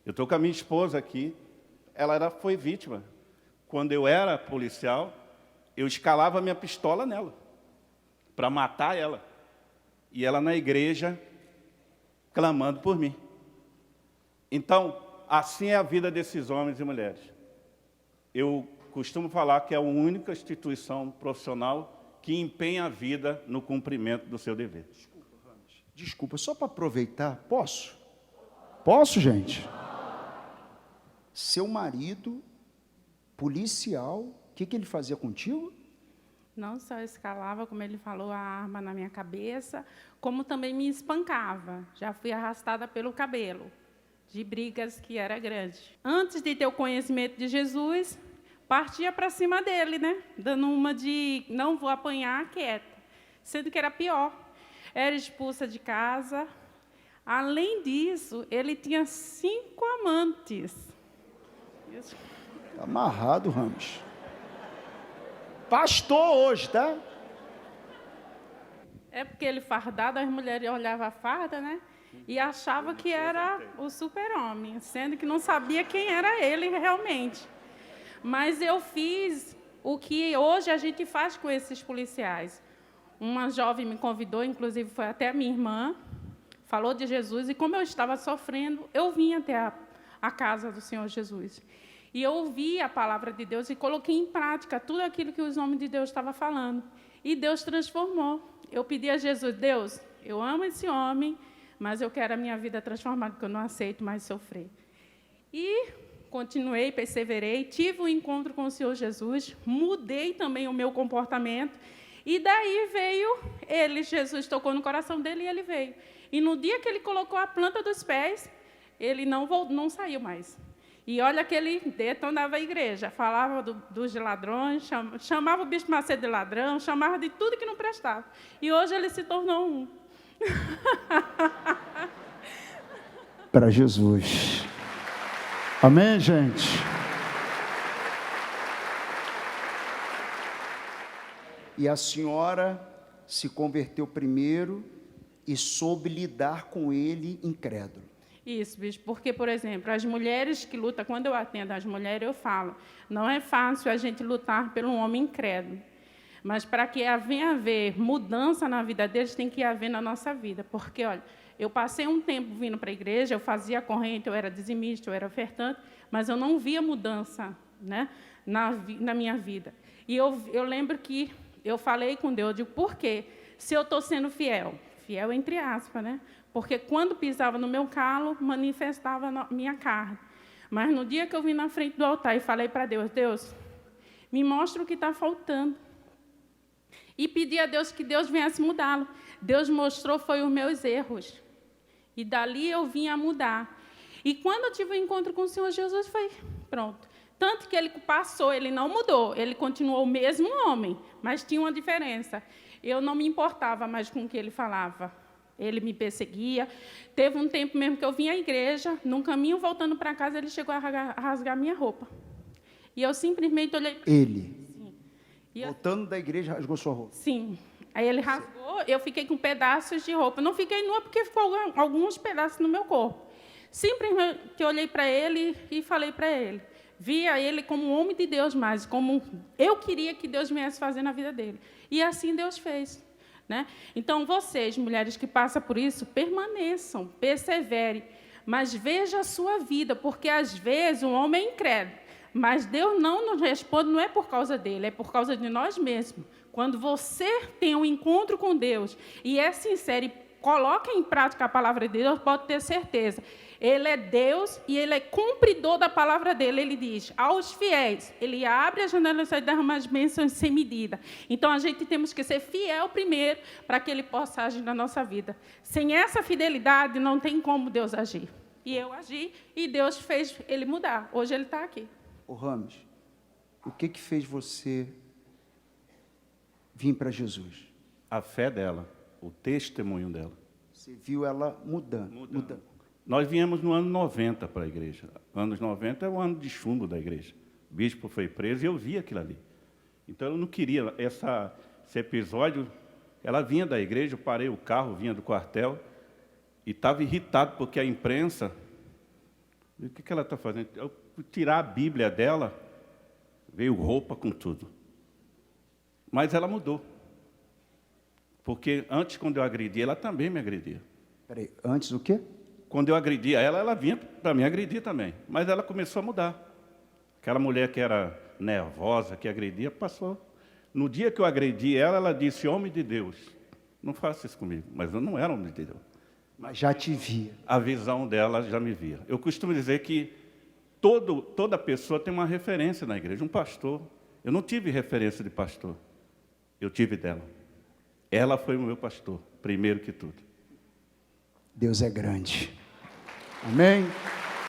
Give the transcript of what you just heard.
Eu estou com a minha esposa aqui, foi vítima. Quando eu era policial, eu escalava minha pistola nela, para matar ela. E ela na igreja, clamando por mim. Então, assim é a vida desses homens e mulheres. Eu costumo falar que é a única instituição profissional que empenha a vida no cumprimento do seu dever. Desculpa, Ramos. Desculpa, só para aproveitar, posso? Posso, gente? Seu marido, policial, o que ele fazia contigo? Não só escalava, como ele falou, a arma na minha cabeça, como também me espancava. Já fui arrastada pelo cabelo, de brigas que era grande. Antes de ter o conhecimento de Jesus, partia para cima dele, né? Dando uma de não vou apanhar, quieta. Sendo que era pior. Era expulsa de casa. Além disso, ele tinha 5 amantes. Isso. Tá amarrado, Ramos. Pastor hoje, tá? É porque ele fardado, as mulheres olhavam a farda, né? E achava que era o super-homem, sendo que não sabia quem era ele realmente. Mas eu fiz o que hoje a gente faz com esses policiais. Uma jovem me convidou, inclusive foi até a minha irmã, falou de Jesus, e como eu estava sofrendo, eu vim até a casa do Senhor Jesus. E eu ouvi a palavra de Deus e coloquei em prática tudo aquilo que os homens de Deus estavam falando. E Deus transformou. Eu pedi a Jesus, Deus, eu amo esse homem, mas eu quero a minha vida transformada, porque eu não aceito mais sofrer. E continuei, perseverei, tive um encontro com o Senhor Jesus, mudei também o meu comportamento, e daí veio ele, Jesus tocou no coração dele e ele veio. E no dia que ele colocou a planta dos pés, ele não saiu mais. E olha que ele detonava a igreja, falava dos ladrões, chamava o bispo Macedo de ladrão, chamava de tudo que não prestava. E hoje ele se tornou um. Para Jesus. Amém, gente? E a senhora se converteu primeiro e soube lidar com ele incrédulo. Isso, bispo, porque, por exemplo, as mulheres que lutam, quando eu atendo as mulheres, eu falo, não é fácil a gente lutar por um homem incrédulo, mas para que venha haver mudança na vida deles, tem que haver na nossa vida, porque, olha, eu passei um tempo vindo para a igreja, eu fazia corrente, eu era dizimista, eu era ofertante, mas eu não via mudança, né, na minha vida. E eu lembro que eu falei com Deus, eu digo, por quê? Se eu estou sendo fiel entre aspas, né? Porque quando pisava no meu calo, manifestava a minha carne. Mas no dia que eu vim na frente do altar e falei para Deus, Deus, me mostra o que está faltando. E pedi a Deus que Deus viesse mudá-lo. Deus mostrou, foi os meus erros. E dali eu vim a mudar. E quando eu tive um encontro com o Senhor Jesus, foi pronto. Tanto que ele passou, ele não mudou, ele continuou o mesmo homem, mas tinha uma diferença. Eu não me importava mais com o que ele falava. Ele me perseguia. Teve um tempo mesmo que eu vim à igreja, num caminho voltando para casa, ele chegou a rasgar minha roupa. E eu simplesmente olhei para ele. Sim. Voltando da igreja, rasgou sua roupa. Sim. Aí ele rasgou, eu fiquei com pedaços de roupa. Não fiquei nua porque ficou alguns pedaços no meu corpo. Simplesmente olhei para ele e falei para ele. Via ele como um homem de Deus, mas como eu queria que Deus viesse fazer na vida dele. E assim Deus fez. Né? Então, vocês, mulheres que passam por isso, permaneçam, perseverem, mas veja a sua vida, porque, às vezes, um homem é incrédulo, mas Deus não nos responde, não é por causa dele, é por causa de nós mesmos. Quando você tem um encontro com Deus e é sincero e coloca em prática a palavra de Deus, pode ter certeza. Ele é Deus e Ele é cumpridor da palavra dEle. Ele diz, aos fiéis, Ele abre as janelas e derrama as bênçãos sem medida. Então, a gente temos que ser fiel primeiro para que Ele possa agir na nossa vida. Sem essa fidelidade, não tem como Deus agir. E eu agi e Deus fez Ele mudar. Hoje Ele está aqui. Ô Ramos, o que fez você vir para Jesus? A fé dela, o testemunho dela. Você viu ela mudando. Nós viemos no ano 90 para a igreja. Anos 90 é o ano de chumbo da igreja. O bispo foi preso e eu vi aquilo ali. Então, eu não queria esse episódio. Ela vinha da igreja, eu parei o carro, vinha do quartel, e estava irritado porque a imprensa E o que ela está fazendo? Eu fui tirar a Bíblia dela, veio roupa com tudo. Mas ela mudou. Porque antes, quando eu agredia, ela também me agredia. Peraí, antes o quê? Quando eu agredia ela, ela vinha para me agredir também. Mas ela começou a mudar. Aquela mulher que era nervosa, que agredia, passou. No dia que eu agredi ela, ela disse, homem de Deus, não faça isso comigo. Mas eu não era homem de Deus. Mas já te via. A visão dela já me via. Eu costumo dizer que toda pessoa tem uma referência na igreja. Um pastor. Eu não tive referência de pastor. Eu tive dela. Ela foi o meu pastor, primeiro que tudo. Deus é grande. Amém?